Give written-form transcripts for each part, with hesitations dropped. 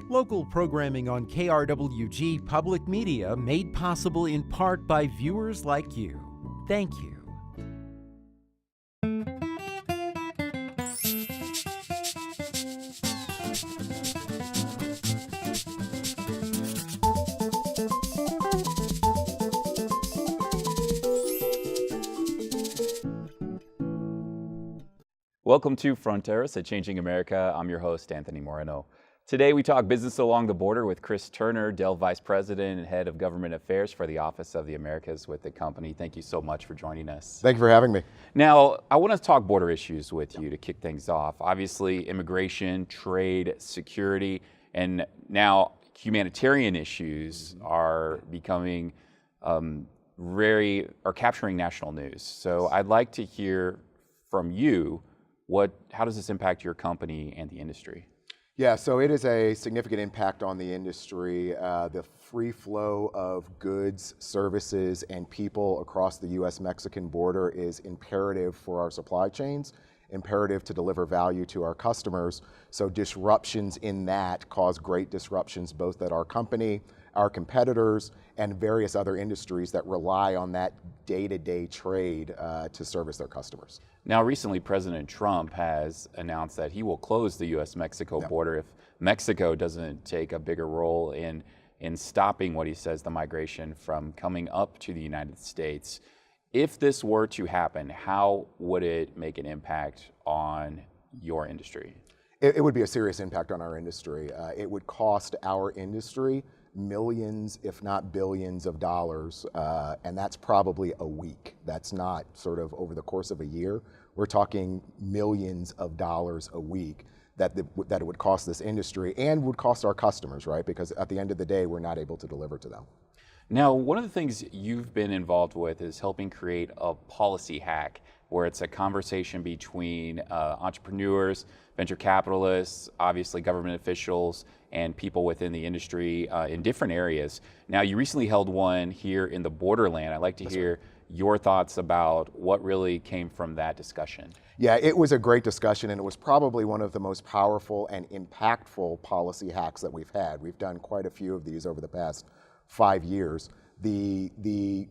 Local programming on KRWG Public Media made possible in part by viewers like you. Thank you. Welcome to Fronteras at Changing America. I'm your host, Anthony Moreno. Today we talk business along the border with Cris Turner, Dell Vice President and Head of Government Affairs for the Office of the Americas with the company. Thank you so much for joining us. Thank you for having me. Now, I want to talk border issues with you to kick things off. Obviously, immigration, trade, security, and now humanitarian issues are becoming capturing national news. So I'd like to hear from you, how does this impact your company and the industry? Yeah, so it is a significant impact on the industry. The free flow of goods, services, and people across the U.S.-Mexican border is imperative for our supply chains, imperative to deliver value to our customers. So disruptions in that cause great disruptions both at our company, our competitors, and various other industries that rely on that day-to-day trade to service their customers. Now, recently, President Trump has announced that he will close the U.S.-Mexico border if Mexico doesn't take a bigger role in stopping what he says the migration from coming up to the United States. If this were to happen, how would it make an impact on your industry? It would be a serious impact on our industry. It would cost our industry millions, if not billions of dollars, and that's probably a week. That's not sort of over the course of a year. We're talking millions of dollars a week that it would cost this industry and would cost our customers, right? Because at the end of the day, we're not able to deliver to them. Now, one of the things you've been involved with is helping create a policy hack where it's a conversation between entrepreneurs, venture capitalists, obviously government officials, and people within the industry in different areas. Now, you recently held one here in the borderland. I'd like to hear your thoughts about what really came from that discussion. Yeah, it was a great discussion, and it was probably one of the most powerful and impactful policy hacks that we've had. We've done quite a few of these over the past 5 years. The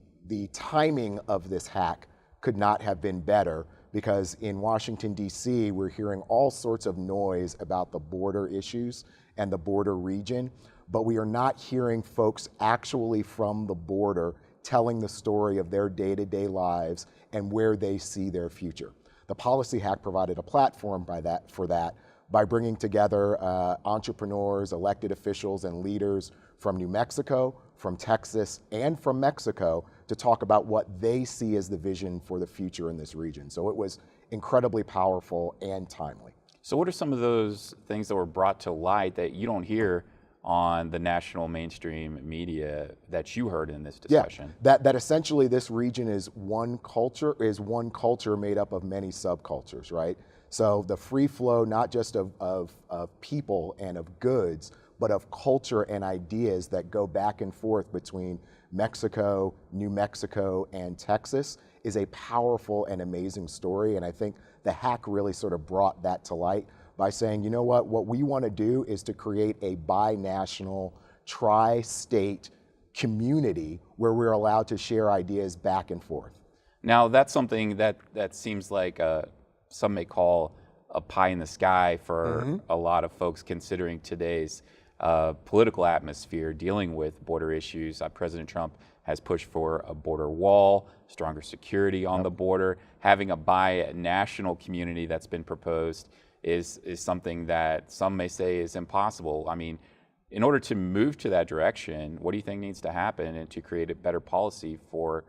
timing of this hack could not have been better because in Washington, D.C., we're hearing all sorts of noise about the border issues and the border region, but we are not hearing folks actually from the border telling the story of their day-to-day lives and where they see their future. The policy hack provided a platform for that by bringing together entrepreneurs, elected officials, and leaders from New Mexico, from Texas, and from Mexico to talk about what they see as the vision for the future in this region. So it was incredibly powerful and timely. So what are some of those things that were brought to light that you don't hear on the national mainstream media that you heard in this discussion? Yeah, that essentially this region is one culture made up of many subcultures, right? So the free flow, not just of people and of goods, but of culture and ideas that go back and forth between Mexico, New Mexico, and Texas is a powerful and amazing story. And I think the hack really sort of brought that to light by saying, you know what we want to do is to create a bi-national, tri-state community where we're allowed to share ideas back and forth. Now, that's something that seems like some may call a pie in the sky for a lot of folks considering today's political atmosphere dealing with border issues. President Trump has pushed for a border wall, stronger security on the border. Having a bi-national community that's been proposed is something that some may say is impossible. I mean, in order to move to that direction, what do you think needs to happen and to create a better policy for,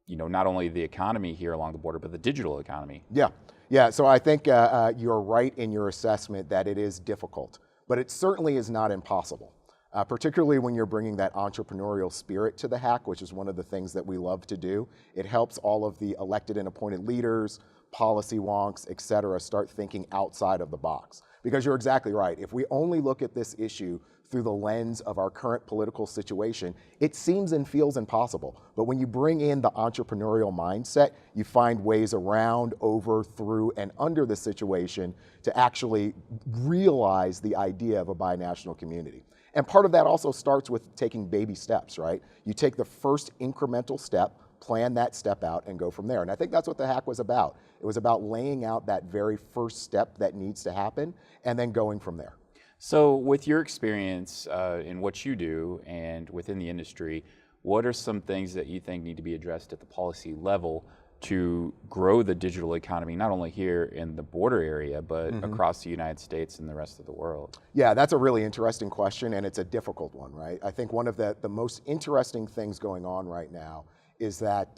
not only the economy here along the border, but the digital economy? Yeah. So I think you're right in your assessment that it is difficult, but it certainly is not impossible. Particularly when you're bringing that entrepreneurial spirit to the hack, which is one of the things that we love to do. It helps all of the elected and appointed leaders, policy wonks, et cetera, start thinking outside of the box. Because you're exactly right. If we only look at this issue through the lens of our current political situation, it seems and feels impossible. But when you bring in the entrepreneurial mindset, you find ways around, over, through, and under the situation to actually realize the idea of a binational community. And part of that also starts with taking baby steps, right? You take the first incremental step, plan that step out, and go from there. And I think that's what the hack was about. It was about laying out that very first step that needs to happen, and then going from there. So with your experience in what you do and within the industry, what are some things that you think need to be addressed at the policy level to grow the digital economy, not only here in the border area, but across the United States and the rest of the world? Yeah, that's a really interesting question, and it's a difficult one, right? I think one of the most interesting things going on right now is that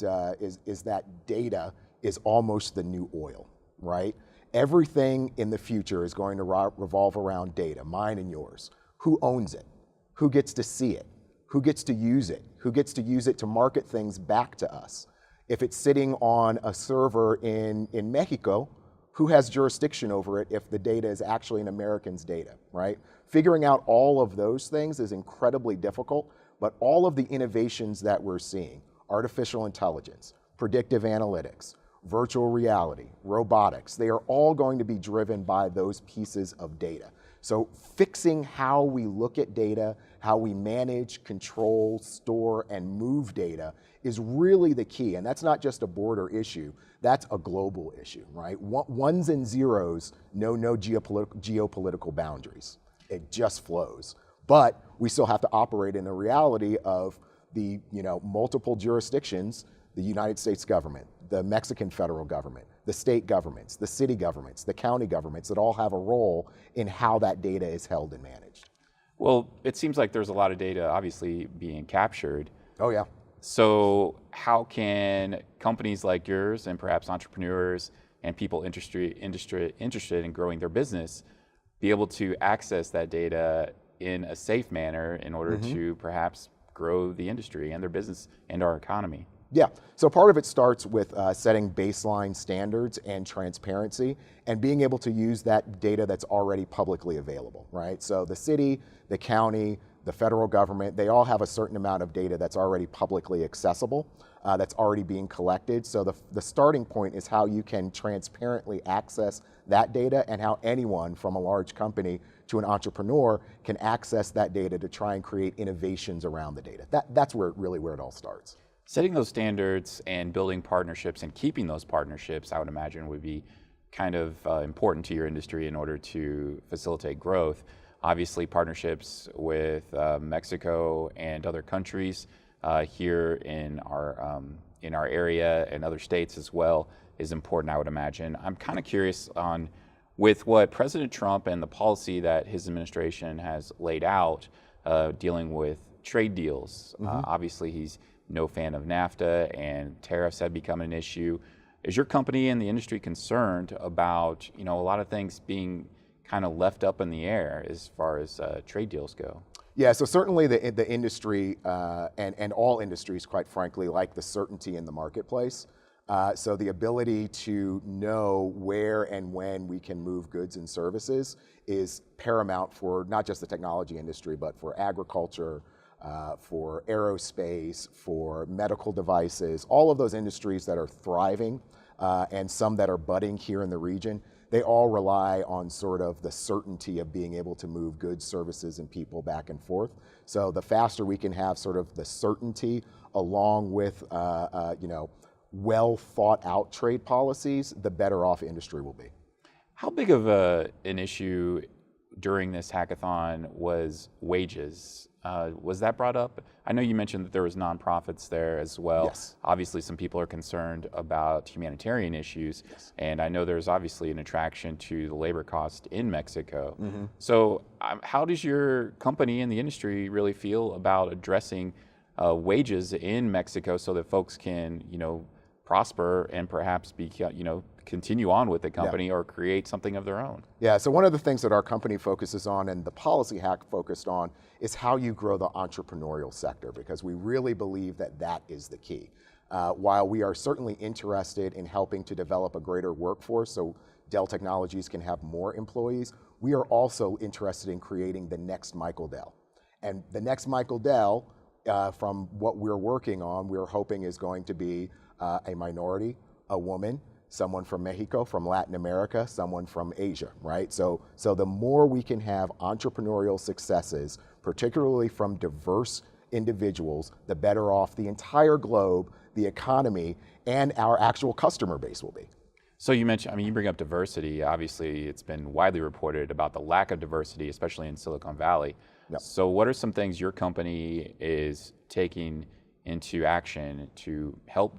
data is almost the new oil, right? Everything in the future is going to revolve around data, mine and yours. Who owns it? Who gets to see it? Who gets to use it? Who gets to use it to market things back to us? If it's sitting on a server in Mexico, who has jurisdiction over it if the data is actually an American's data, right? Figuring out all of those things is incredibly difficult, but all of the innovations that we're seeing, artificial intelligence, predictive analytics, virtual reality, robotics, they are all going to be driven by those pieces of data. So fixing how we look at data, how we manage, control, store, and move data is really the key. And that's not just a border issue, that's a global issue, right? Ones and zeros know no geopolitical boundaries. It just flows. But we still have to operate in the reality of the multiple jurisdictions, the United States government, the Mexican federal government, the state governments, the city governments, the county governments that all have a role in how that data is held and managed. Well, it seems like there's a lot of data obviously being captured. Oh yeah. So how can companies like yours and perhaps entrepreneurs and people interested in growing their business be able to access that data in a safe manner in order to perhaps grow the industry and their business and our economy? Yeah, so part of it starts with setting baseline standards and transparency and being able to use that data that's already publicly available, right? So the city, the county, the federal government, they all have a certain amount of data that's already publicly accessible, that's already being collected. So the starting point is how you can transparently access that data and how anyone from a large company to an entrepreneur can access that data to try and create innovations around the data. That's really where it all starts. Setting those standards and building partnerships and keeping those partnerships, I would imagine, would be kind of important to your industry in order to facilitate growth. Obviously, partnerships with Mexico and other countries here in our area and other states as well is important, I would imagine. I'm kind of curious on, with what President Trump and the policy that his administration has laid out dealing with trade deals. Obviously, he's no fan of NAFTA, and tariffs have become an issue. Is your company and the industry concerned about a lot of things being kind of left up in the air as far as trade deals go? Yeah, so certainly the industry and all industries, quite frankly, like the certainty in the marketplace. So the ability to know where and when we can move goods and services is paramount for not just the technology industry, but for agriculture, for aerospace, for medical devices, all of those industries that are thriving and some that are budding here in the region. They all rely on sort of the certainty of being able to move goods, services, and people back and forth. So the faster we can have sort of the certainty along with well thought out trade policies, the better off industry will be. How big of an issue during this hackathon was wages? Was that brought up? I know you mentioned that there was nonprofits there as well. Yes. Obviously, some people are concerned about humanitarian issues, and I know there's obviously an attraction to the labor cost in Mexico. So how does your company and the industry really feel about addressing wages in Mexico so that folks can, prosper and perhaps be, continue on with the company or create something of their own? Yeah, so one of the things that our company focuses on and the policy hack focused on is how you grow the entrepreneurial sector, because we really believe that that is the key. While we are certainly interested in helping to develop a greater workforce so Dell Technologies can have more employees, we are also interested in creating the next Michael Dell. And the next Michael Dell, from what we're working on, we're hoping is going to be a minority, a woman, someone from Mexico, from Latin America, someone from Asia, right? So the more we can have entrepreneurial successes, particularly from diverse individuals, the better off the entire globe, the economy, and our actual customer base will be. So you mentioned, you bring up diversity. Obviously, it's been widely reported about the lack of diversity, especially in Silicon Valley. Yep. So what are some things your company is taking into action to help,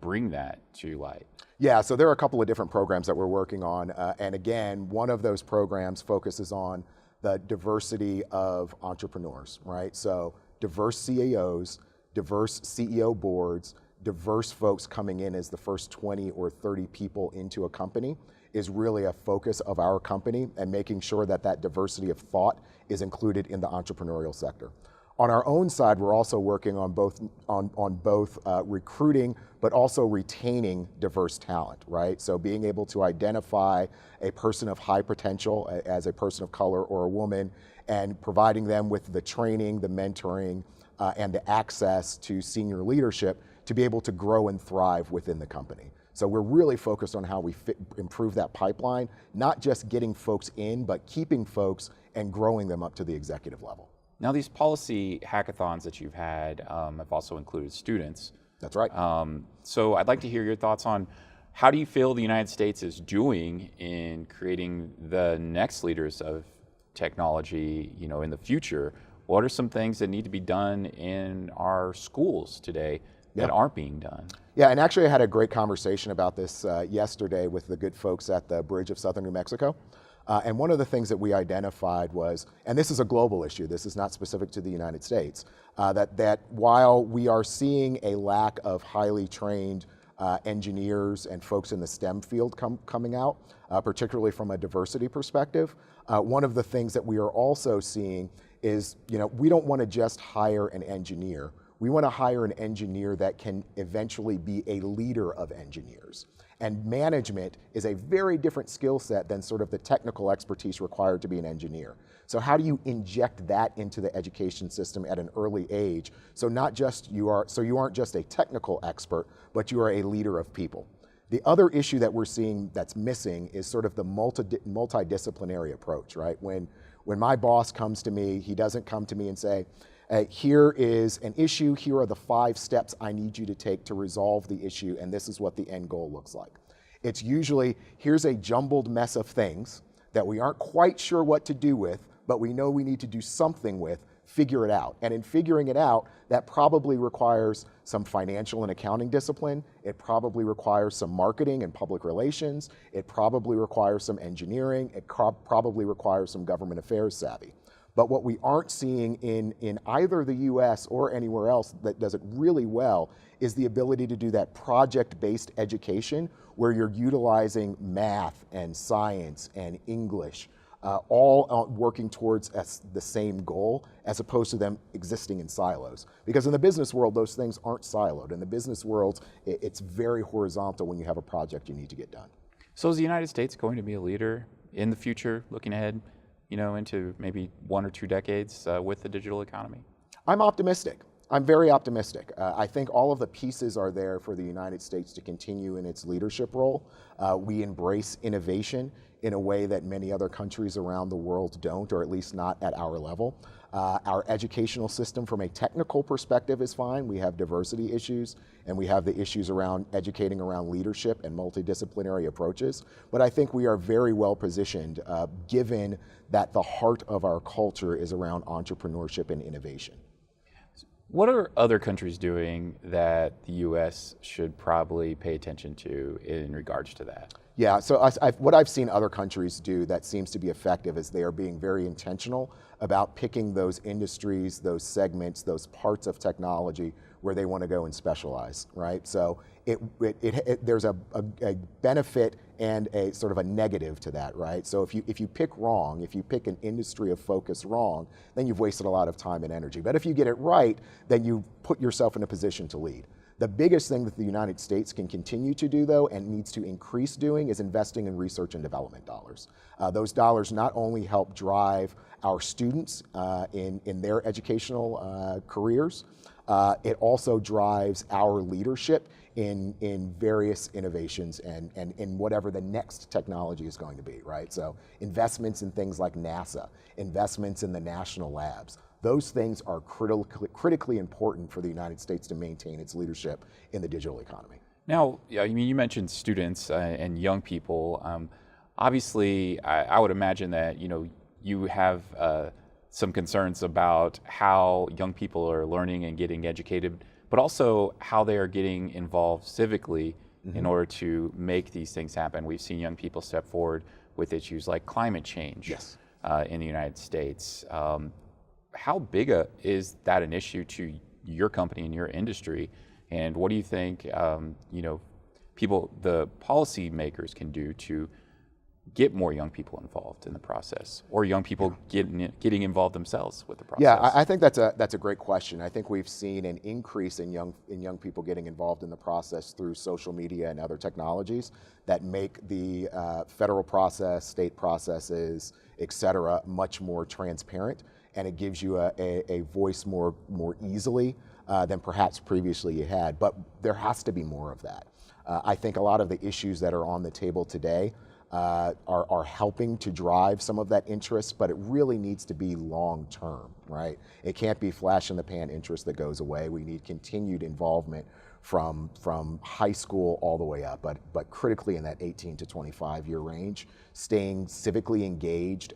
bring that to light? Yeah, so there are a couple of different programs that we're working on. And again, one of those programs focuses on the diversity of entrepreneurs, right? So diverse CEOs, diverse CEO boards, diverse folks coming in as the first 20 or 30 people into a company is really a focus of our company, and making sure that that diversity of thought is included in the entrepreneurial sector. On our own side, we're also working on both recruiting, but also retaining diverse talent, right? So being able to identify a person of high potential as a person of color or a woman, and providing them with the training, the mentoring, and the access to senior leadership to be able to grow and thrive within the company. So we're really focused on how we improve that pipeline, not just getting folks in, but keeping folks and growing them up to the executive level. Now, these policy hackathons that you've had have also included students. That's right. So I'd like to hear your thoughts on how do you feel the United States is doing in creating the next leaders of technology, in the future? What are some things that need to be done in our schools today that aren't being done? Yeah, and actually I had a great conversation about this yesterday with the good folks at the Bridge of Southern New Mexico. And one of the things that we identified was, and this is a global issue, this is not specific to the United States, that while we are seeing a lack of highly trained engineers and folks in the STEM field coming out, particularly from a diversity perspective, one of the things that we are also seeing is, we don't want to just hire an engineer. We want to hire an engineer that can eventually be a leader of engineers. And management is a very different skill set than sort of the technical expertise required to be an engineer. So how do you inject that into the education system at an early age? So you aren't just a technical expert, but you are a leader of people. The other issue that we're seeing that's missing is sort of the multidisciplinary approach, right? When my boss comes to me, he doesn't come to me and say, here is an issue, here are the 5 steps I need you to take to resolve the issue, and this is what the end goal looks like. It's usually, here's a jumbled mess of things that we aren't quite sure what to do with, but we know we need to do something with, figure it out. And in figuring it out, that probably requires some financial and accounting discipline, it probably requires some marketing and public relations, it probably requires some engineering, it probably requires some government affairs savvy. But what we aren't seeing in either the US or anywhere else that does it really well is the ability to do that project-based education where you're utilizing math and science and English, all working towards the same goal, as opposed to them existing in silos. Because in the business world, those things aren't siloed. In the business world, it's very horizontal when you have a project you need to get done. So is the United States going to be a leader in the future, looking ahead, into maybe 1 or 2 decades with the digital economy? I'm optimistic. I'm very optimistic. I think all of the pieces are there for the United States to continue in its leadership role. We embrace innovation in a way that many other countries around the world don't, or at least not at our level. Our educational system from a technical perspective is fine. We have diversity issues, and we have the issues around educating around leadership and multidisciplinary approaches. But I think we are very well positioned, given that the heart of our culture is around entrepreneurship and innovation. What are other countries doing that the U.S. should probably pay attention to in regards to that? Yeah, so what I've seen other countries do that seems to be effective is they are being very intentional about picking those industries, those segments, those parts of technology where they want to go and specialize, right? So there's a benefit and a sort of a negative to that, right? So if you pick wrong, if you pick an industry of focus wrong, then you've wasted a lot of time and energy. But if you get it right, then you put yourself in a position to lead. The biggest thing that the United States can continue to do, though, and needs to increase doing, is investing in research and development dollars. Those dollars not only help drive our students in their educational careers, it also drives our leadership in various innovations and in whatever the next technology is going to be, right? So investments in things like NASA, investments in the national labs, those things are critically important for the United States to maintain its leadership in the digital economy. Now, I mean, you mentioned students and young people. Obviously, I would imagine that you have some concerns about how young people are learning and getting educated, but also how they are getting involved civically in order to make these things happen. We've seen young people step forward with issues like climate change in the United States. How big is that an issue to your company and your industry? And what do you think, the policymakers can do to get more young people involved in the process, or young people getting involved themselves with the process? Yeah, I think that's a great question. I think we've seen an increase in young people getting involved in the process through social media and other technologies that make the federal process, state processes, et cetera, much more transparent, and it gives you a voice more easily than perhaps previously you had. But there has to be more of that. I think a lot of the issues that are on the table today are helping to drive some of that interest, but it really needs to be long-term, right? It can't be flash-in-the-pan interest that goes away. We need continued involvement from high school all the way up, but critically in that 18 to 25-year range, staying civically engaged,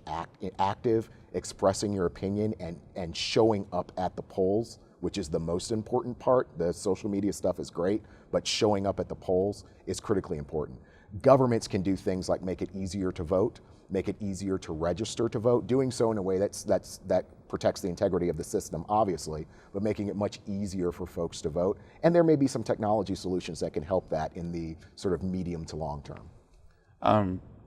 active, expressing your opinion, and showing up at the polls, which is the most important part. The social media stuff is great, but showing up at the polls is critically important. Governments can do things like make it easier to vote, make it easier to register to vote, doing so in a way that protects the integrity of the system, obviously, but making it much easier for folks to vote. And there may be some technology solutions that can help that in the sort of medium to long term.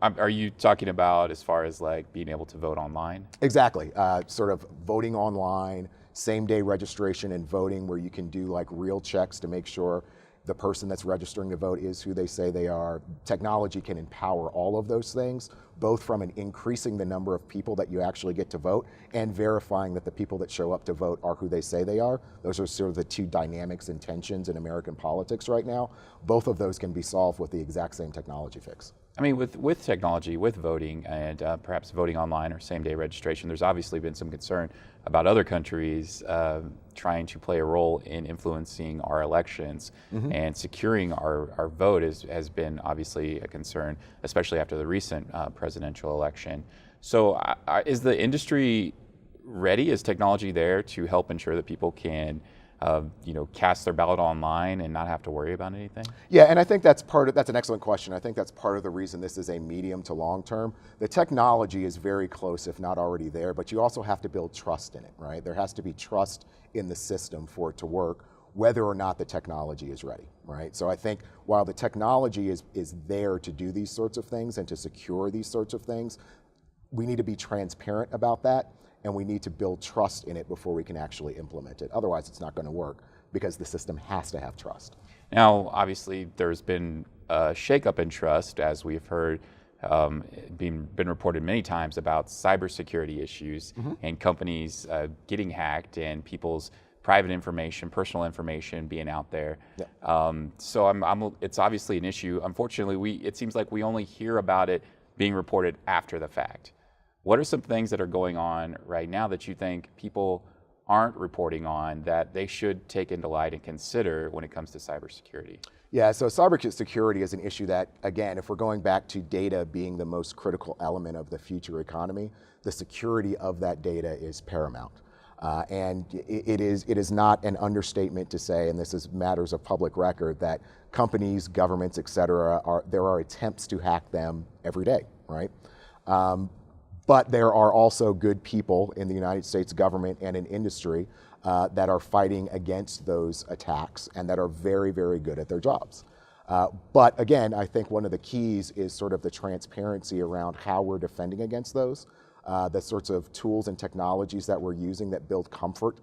Are you talking about as far as like being able to vote online? Exactly, sort of voting online, same-day registration and voting, where you can do like real checks to make sure the person that's registering to vote is who they say they are. Technology can empower all of those things, both from an increasing the number of people that you actually get to vote and verifying that the people that show up to vote are who they say they are. Those are sort of the two dynamics and tensions in American politics right now. Both of those can be solved with the exact same technology fix. I mean, with technology, with voting, and perhaps voting online or same-day registration, there's obviously been some concern about other countries trying to play a role in influencing our elections, and securing our vote has been obviously a concern, especially after the recent presidential election. So is the industry ready? Is technology there to help ensure that people can cast their ballot online and not have to worry about anything? Yeah, and I think that's an excellent question. I think that's part of the reason this is a medium to long term. The technology is very close, if not already there, but you also have to build trust in it, right? There has to be trust in the system for it to work, whether or not the technology is ready, right? So I think while the technology is there to do these sorts of things and to secure these sorts of things, we need to be transparent about that, and we need to build trust in it before we can actually implement it. Otherwise, it's not going to work, because the system has to have trust. Now, obviously, there's been a shakeup in trust, as we've heard, been reported many times about cybersecurity issues and companies getting hacked and people's private information, personal information being out there. So it's obviously an issue. Unfortunately, it seems like we only hear about it being reported after the fact. What are some things that are going on right now that you think people aren't reporting on that they should take into light and consider when it comes to cybersecurity? Yeah, so cybersecurity is an issue that, again, if we're going back to data being the most critical element of the future economy, the security of that data is paramount. And it is not an understatement to say, and this is matters of public record, that companies, governments, et cetera, there are attempts to hack them every day, right? But there are also good people in the United States government and in industry that are fighting against those attacks and that are very, very good at their jobs. But again, I think one of the keys is sort of the transparency around how we're defending against those. the sorts of tools and technologies that we're using that build comfort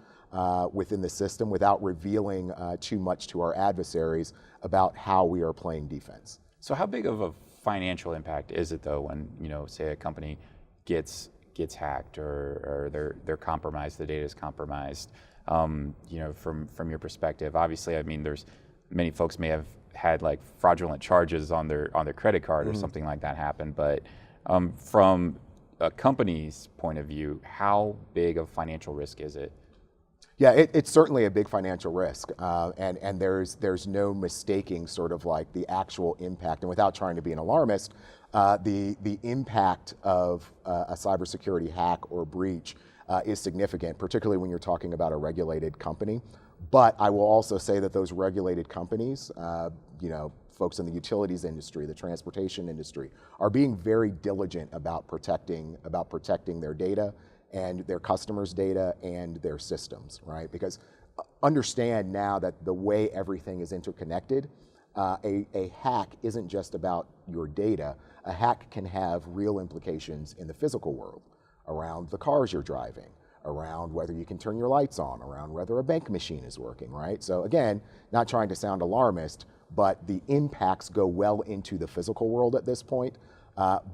within the system without revealing too much to our adversaries about how we are playing defense. So how big of a financial impact is it though when, say a company gets hacked or they're compromised, the data is compromised? From your perspective, obviously, I mean, there's many folks may have had like fraudulent charges on their credit card or something like that happen, but from a company's point of view, how big of financial risk is it? Yeah, it's certainly a big financial risk, and there's no mistaking sort of like the actual impact. And without trying to be an alarmist, the impact of a cybersecurity hack or breach is significant, particularly when you're talking about a regulated company. But I will also say that those regulated companies, folks in the utilities industry, the transportation industry, are being very diligent about protecting their data and their customers' data and their systems, right? Because understand now that the way everything is interconnected, a hack isn't just about your data. A hack can have real implications in the physical world, around the cars you're driving, around whether you can turn your lights on, around whether a bank machine is working, right? So again, not trying to sound alarmist, but the impacts go well into the physical world at this point.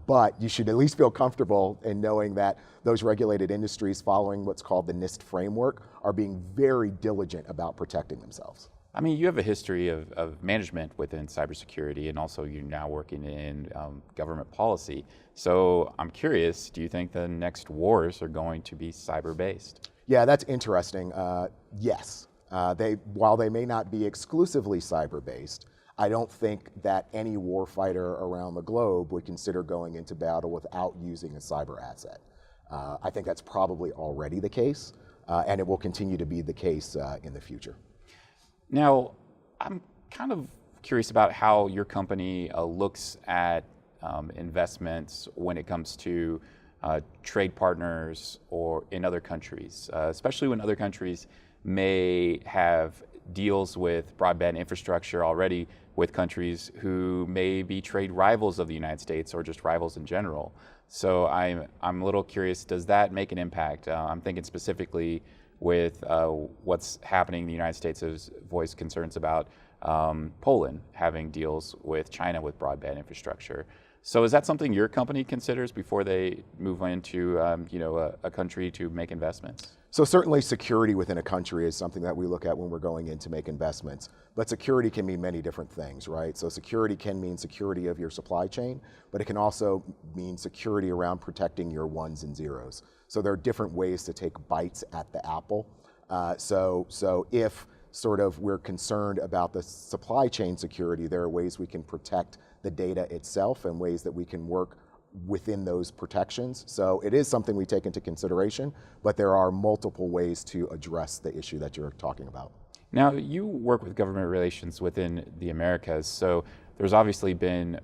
But you should at least feel comfortable in knowing that those regulated industries following what's called the NIST framework are being very diligent about protecting themselves. I mean, you have a history of management within cybersecurity, and also you're now working in government policy. So I'm curious, do you think the next wars are going to be cyber-based? Yeah, that's interesting. Yes. While they may not be exclusively cyber-based, I don't think that any warfighter around the globe would consider going into battle without using a cyber asset. I think that's probably already the case, and it will continue to be the case in the future. Now, I'm kind of curious about how your company looks at investments when it comes to trade partners or in other countries, especially when other countries may have deals with broadband infrastructure already with countries who may be trade rivals of the United States or just rivals in general. So I'm a little curious, does that make an impact? I'm thinking specifically with what's happening in the United States has voiced concerns about Poland having deals with China with broadband infrastructure. So is that something your company considers before they move into a country to make investments? So certainly security within a country is something that we look at when we're going in to make investments. But security can mean many different things, right? So security can mean security of your supply chain, but it can also mean security around protecting your ones and zeros. So there are different ways to take bites at the apple. So if sort of we're concerned about the supply chain security, there are ways we can protect the data itself and ways that we can work within those protections. So it is something we take into consideration, but there are multiple ways to address the issue that you're talking about. Now, you work with government relations within the Americas, so there's obviously been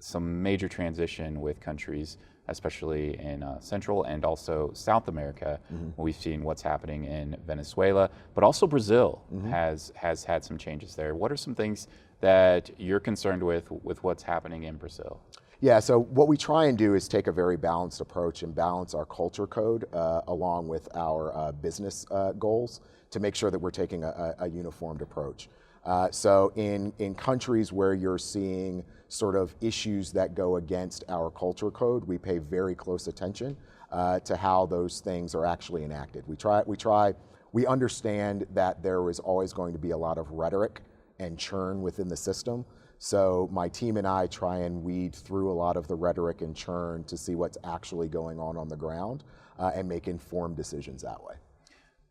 some major transition with countries, especially in Central and also South America. We've seen what's happening in Venezuela, but also Brazil has had some changes there. What are some things that you're concerned with what's happening in Brazil? Yeah, so what we try and do is take a very balanced approach and balance our culture code along with our business goals to make sure that we're taking a uniformed approach. So in countries where you're seeing sort of issues that go against our culture code, we pay very close attention to how those things are actually enacted. We understand that there is always going to be a lot of rhetoric and churn within the system. So my team and I try and weed through a lot of the rhetoric and churn to see what's actually going on the ground and make informed decisions that way.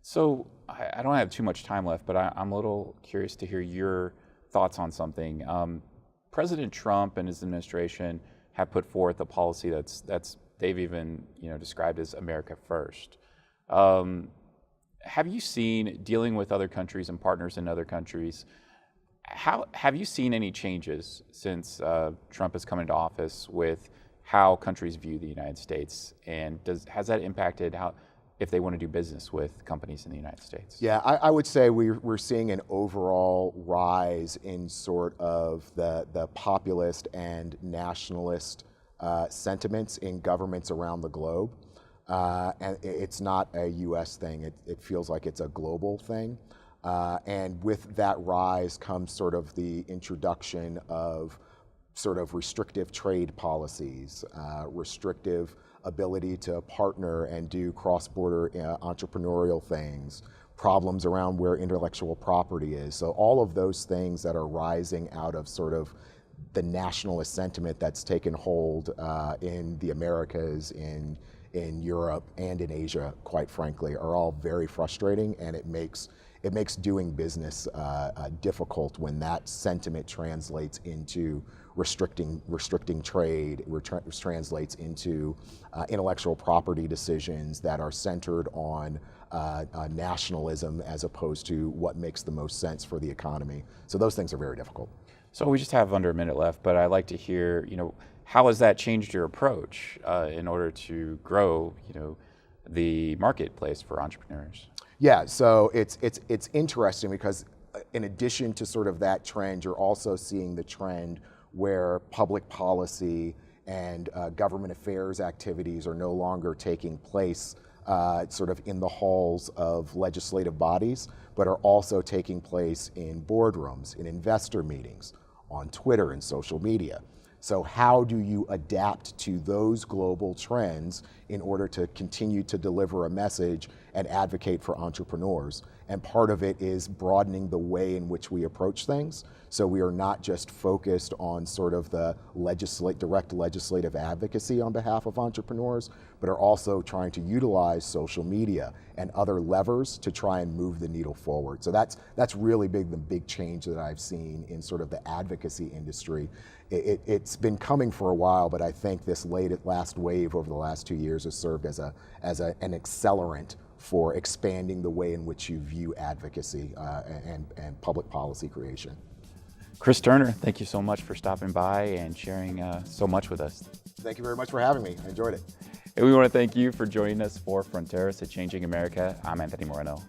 So I don't have too much time left, but I'm a little curious to hear your thoughts on something. President Trump and his administration have put forth a policy that's they've even described as America First. Have you seen, dealing with other countries and partners in other countries, have you seen any changes since Trump has come into office with how countries view the United States, and has that impacted how, if they want to do business with companies in the United States? Yeah, I would say we're seeing an overall rise in sort of the populist and nationalist sentiments in governments around the globe. and it's not a U.S. thing. It feels like it's a global thing. And with that rise comes sort of the introduction of sort of restrictive trade policies, restrictive ability to partner and do cross-border entrepreneurial things, problems around where intellectual property is. So all of those things that are rising out of sort of the nationalist sentiment that's taken hold in the Americas, in Europe, and in Asia, quite frankly, are all very frustrating, and it makes doing business difficult when that sentiment translates into restricting trade, translates into intellectual property decisions that are centered on nationalism as opposed to what makes the most sense for the economy. So those things are very difficult. So we just have under a minute left, but I'd like to hear, how has that changed your approach in order to grow, the marketplace for entrepreneurs? Yeah, so it's interesting because in addition to sort of that trend, you're also seeing the trend where public policy and government affairs activities are no longer taking place sort of in the halls of legislative bodies, but are also taking place in boardrooms, in investor meetings, on Twitter and social media. So how do you adapt to those global trends in order to continue to deliver a message and advocate for entrepreneurs? And part of it is broadening the way in which we approach things. So we are not just focused on sort of the direct legislative advocacy on behalf of entrepreneurs, but are also trying to utilize social media and other levers to try and move the needle forward. So that's really the big change that I've seen in sort of the advocacy industry. It's been coming for a while, but I think this last wave over the last 2 years has served as an accelerant for expanding the way in which you view advocacy and public policy creation. Cris Turner, thank you so much for stopping by and sharing so much with us. Thank you very much for having me. I enjoyed it. And we want to thank you for joining us for Fronteras at Changing America. I'm Anthony Moreno.